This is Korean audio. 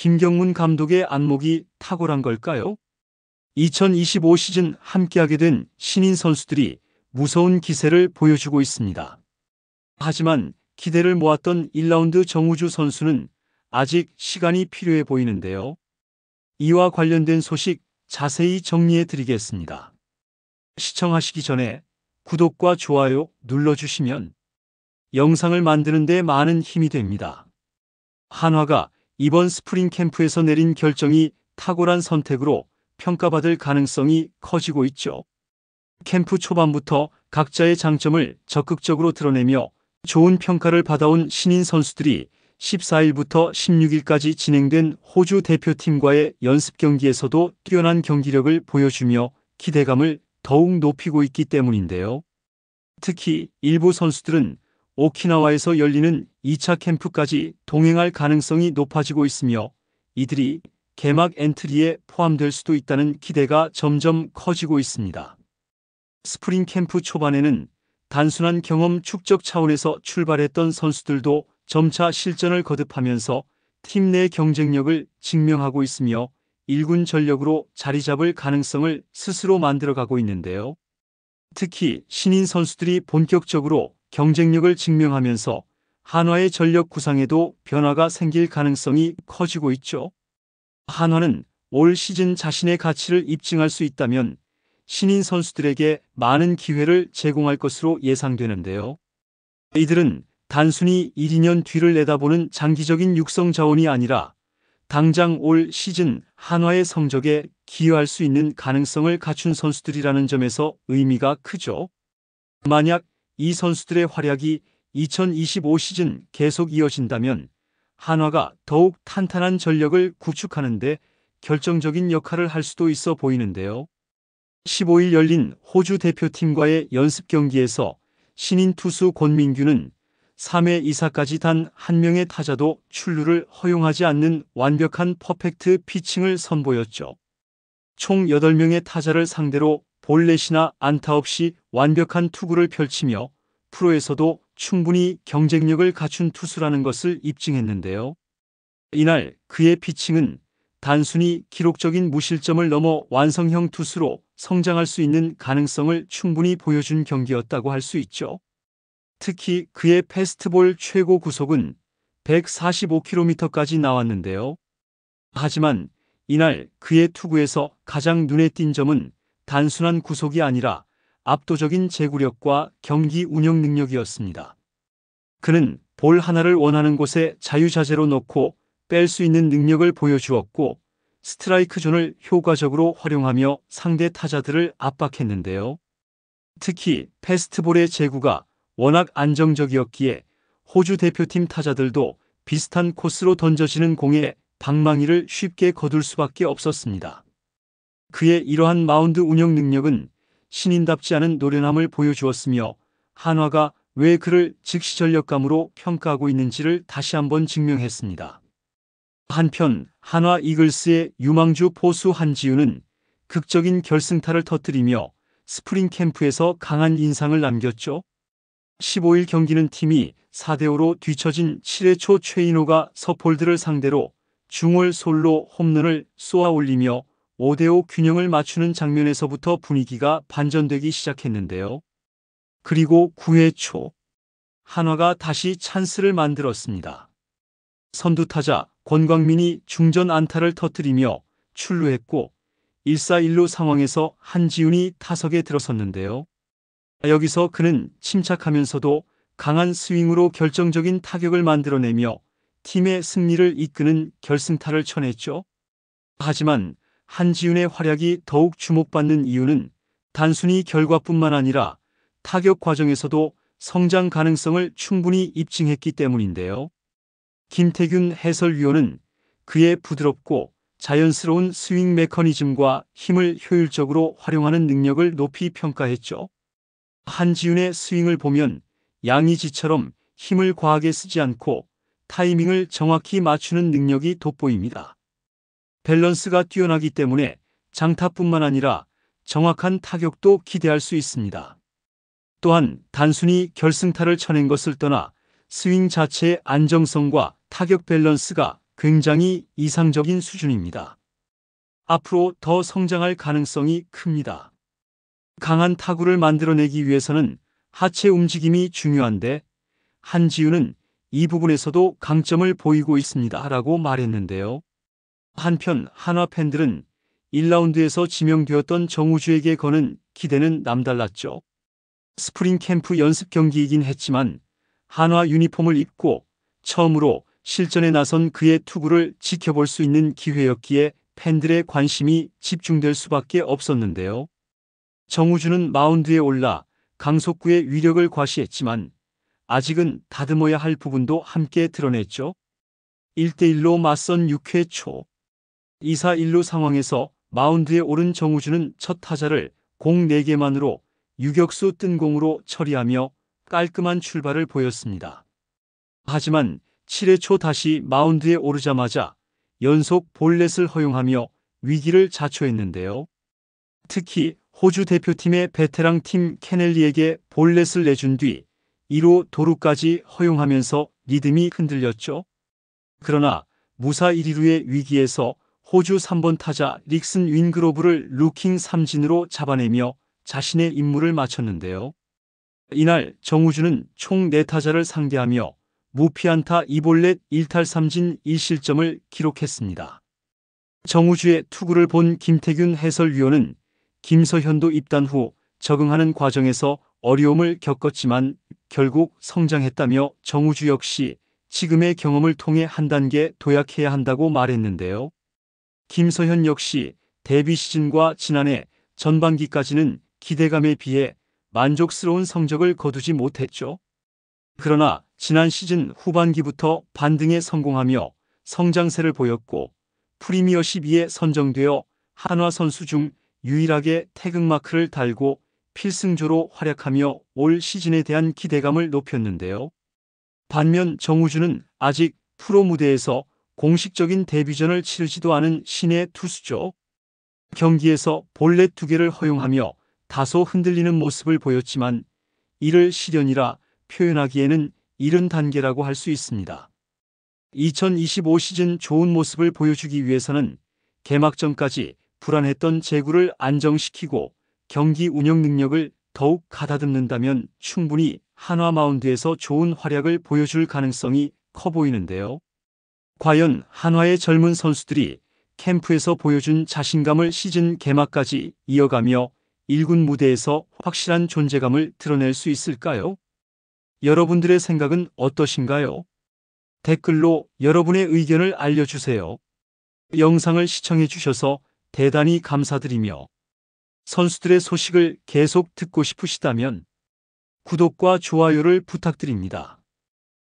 김경문 감독의 안목이 탁월한 걸까요? 2025 시즌 함께하게 된 신인 선수들이 무서운 기세를 보여주고 있습니다. 하지만 기대를 모았던 1라운드 정우주 선수는 아직 시간이 필요해 보이는데요. 이와 관련된 소식 자세히 정리해 드리겠습니다. 시청하시기 전에 구독과 좋아요 눌러주시면 영상을 만드는 데 많은 힘이 됩니다. 한화가 이번 스프링 캠프에서 내린 결정이 탁월한 선택으로 평가받을 가능성이 커지고 있죠. 캠프 초반부터 각자의 장점을 적극적으로 드러내며 좋은 평가를 받아온 신인 선수들이 14일부터 16일까지 진행된 호주 대표팀과의 연습 경기에서도 뛰어난 경기력을 보여주며 기대감을 더욱 높이고 있기 때문인데요. 특히 일부 선수들은 오키나와에서 열리는 2차 캠프까지 동행할 가능성이 높아지고 있으며 이들이 개막 엔트리에 포함될 수도 있다는 기대가 점점 커지고 있습니다. 스프링 캠프 초반에는 단순한 경험 축적 차원에서 출발했던 선수들도 점차 실전을 거듭하면서 팀 내 경쟁력을 증명하고 있으며 1군 전력으로 자리 잡을 가능성을 스스로 만들어가고 있는데요. 특히 신인 선수들이 본격적으로 경쟁력을 증명하면서 한화의 전력 구상에도 변화가 생길 가능성이 커지고 있죠. 한화는 올 시즌 자신의 가치를 입증할 수 있다면 신인 선수들에게 많은 기회를 제공할 것으로 예상되는데요. 이들은 단순히 1, 2년 뒤를 내다보는 장기적인 육성 자원이 아니라 당장 올 시즌 한화의 성적에 기여할 수 있는 가능성을 갖춘 선수들이라는 점에서 의미가 크죠. 만약 이 선수들의 활약이 2025 시즌 계속 이어진다면 한화가 더욱 탄탄한 전력을 구축하는 데 결정적인 역할을 할 수도 있어 보이는데요. 15일 열린 호주 대표팀과의 연습 경기에서 신인 투수 권민규는 3회 이사까지 단 한 명의 타자도 출루를 허용하지 않는 완벽한 퍼펙트 피칭을 선보였죠. 총 8명의 타자를 상대로 볼넷이나 안타 없이 완벽한 투구를 펼치며 프로에서도 충분히 경쟁력을 갖춘 투수라는 것을 입증했는데요. 이날 그의 피칭은 단순히 기록적인 무실점을 넘어 완성형 투수로 성장할 수 있는 가능성을 충분히 보여준 경기였다고 할 수 있죠. 특히 그의 패스트볼 최고 구속은 145km까지 나왔는데요. 하지만 이날 그의 투구에서 가장 눈에 띈 점은 단순한 구속이 아니라 압도적인 제구력과 경기 운영 능력이었습니다. 그는 볼 하나를 원하는 곳에 자유자재로 놓고 뺄 수 있는 능력을 보여주었고 스트라이크 존을 효과적으로 활용하며 상대 타자들을 압박했는데요. 특히 패스트볼의 제구가 워낙 안정적이었기에 호주 대표팀 타자들도 비슷한 코스로 던져지는 공에 방망이를 쉽게 거둘 수밖에 없었습니다. 그의 이러한 마운드 운영 능력은 신인답지 않은 노련함을 보여주었으며 한화가 왜 그를 즉시 전력감으로 평가하고 있는지를 다시 한번 증명했습니다. 한편 한화 이글스의 유망주 포수 한지우는 극적인 결승타를 터뜨리며 스프링 캠프에서 강한 인상을 남겼죠. 15일 경기는 팀이 4대5로 뒤처진 7회 초 최인호가 서폴드를 상대로 중월 솔로 홈런을 쏘아 올리며 5대5 균형을 맞추는 장면에서부터 분위기가 반전되기 시작했는데요. 그리고 9회 초 한화가 다시 찬스를 만들었습니다. 선두타자 권광민이 중전 안타를 터뜨리며 출루했고 1사1루 상황에서 한지훈이 타석에 들어섰는데요. 여기서 그는 침착하면서도 강한 스윙으로 결정적인 타격을 만들어내며 팀의 승리를 이끄는 결승타를 쳐냈죠. 하지만 한지훈의 활약이 더욱 주목받는 이유는 단순히 결과뿐만 아니라 타격 과정에서도 성장 가능성을 충분히 입증했기 때문인데요. 김태균 해설위원은 그의 부드럽고 자연스러운 스윙 메커니즘과 힘을 효율적으로 활용하는 능력을 높이 평가했죠. 한지훈의 스윙을 보면 양의지처럼 힘을 과하게 쓰지 않고 타이밍을 정확히 맞추는 능력이 돋보입니다. 밸런스가 뛰어나기 때문에 장타뿐만 아니라 정확한 타격도 기대할 수 있습니다. 또한 단순히 결승타를 쳐낸 것을 떠나 스윙 자체의 안정성과 타격 밸런스가 굉장히 이상적인 수준입니다. 앞으로 더 성장할 가능성이 큽니다. 강한 타구를 만들어내기 위해서는 하체 움직임이 중요한데 한지우는 이 부분에서도 강점을 보이고 있습니다. 라고 말했는데요. 한편 한화 팬들은 1라운드에서 지명되었던 정우주에게 거는 기대는 남달랐죠. 스프링 캠프 연습 경기이긴 했지만 한화 유니폼을 입고 처음으로 실전에 나선 그의 투구를 지켜볼 수 있는 기회였기에 팬들의 관심이 집중될 수밖에 없었는데요. 정우주는 마운드에 올라 강속구의 위력을 과시했지만 아직은 다듬어야 할 부분도 함께 드러냈죠. 1대1로 맞선 6회 초 2사 1루 상황에서 마운드에 오른 정우주는 첫 타자를 공 4개만으로 유격수 뜬 공으로 처리하며 깔끔한 출발을 보였습니다. 하지만 7회 초 다시 마운드에 오르자마자 연속 볼넷을 허용하며 위기를 자초했는데요. 특히 호주 대표팀의 베테랑 팀 케넬리에게 볼넷을 내준 뒤 2루 도루까지 허용하면서 리듬이 흔들렸죠. 그러나 무사 1-2루의 위기에서 호주 3번 타자 릭슨 윈그로브를 루킹 삼진으로 잡아내며 자신의 임무를 마쳤는데요. 이날 정우주는 총 4타자를 상대하며 무피안타 2볼넷 1탈3진 1실점을 기록했습니다. 정우주의 투구를 본 김태균 해설위원은 김서현도 입단 후 적응하는 과정에서 어려움을 겪었지만 결국 성장했다며 정우주 역시 지금의 경험을 통해 한 단계 도약해야 한다고 말했는데요. 김서현 역시 데뷔 시즌과 지난해 전반기까지는 기대감에 비해 만족스러운 성적을 거두지 못했죠. 그러나 지난 시즌 후반기부터 반등에 성공하며 성장세를 보였고 프리미어십 2에 선정되어 한화 선수 중 유일하게 태극마크를 달고 필승조로 활약하며 올 시즌에 대한 기대감을 높였는데요. 반면 정우주는 아직 프로 무대에서 공식적인 데뷔전을 치르지도 않은 신예 투수죠. 경기에서 볼넷 2개를 허용하며 다소 흔들리는 모습을 보였지만 이를 시련이라 표현하기에는 이른 단계라고 할 수 있습니다. 2025 시즌 좋은 모습을 보여주기 위해서는 개막전까지 불안했던 제구를 안정시키고 경기 운영 능력을 더욱 가다듬는다면 충분히 한화 마운드에서 좋은 활약을 보여줄 가능성이 커 보이는데요. 과연 한화의 젊은 선수들이 캠프에서 보여준 자신감을 시즌 개막까지 이어가며 1군 무대에서 확실한 존재감을 드러낼 수 있을까요? 여러분들의 생각은 어떠신가요? 댓글로 여러분의 의견을 알려주세요. 영상을 시청해 주셔서 대단히 감사드리며 선수들의 소식을 계속 듣고 싶으시다면 구독과 좋아요를 부탁드립니다.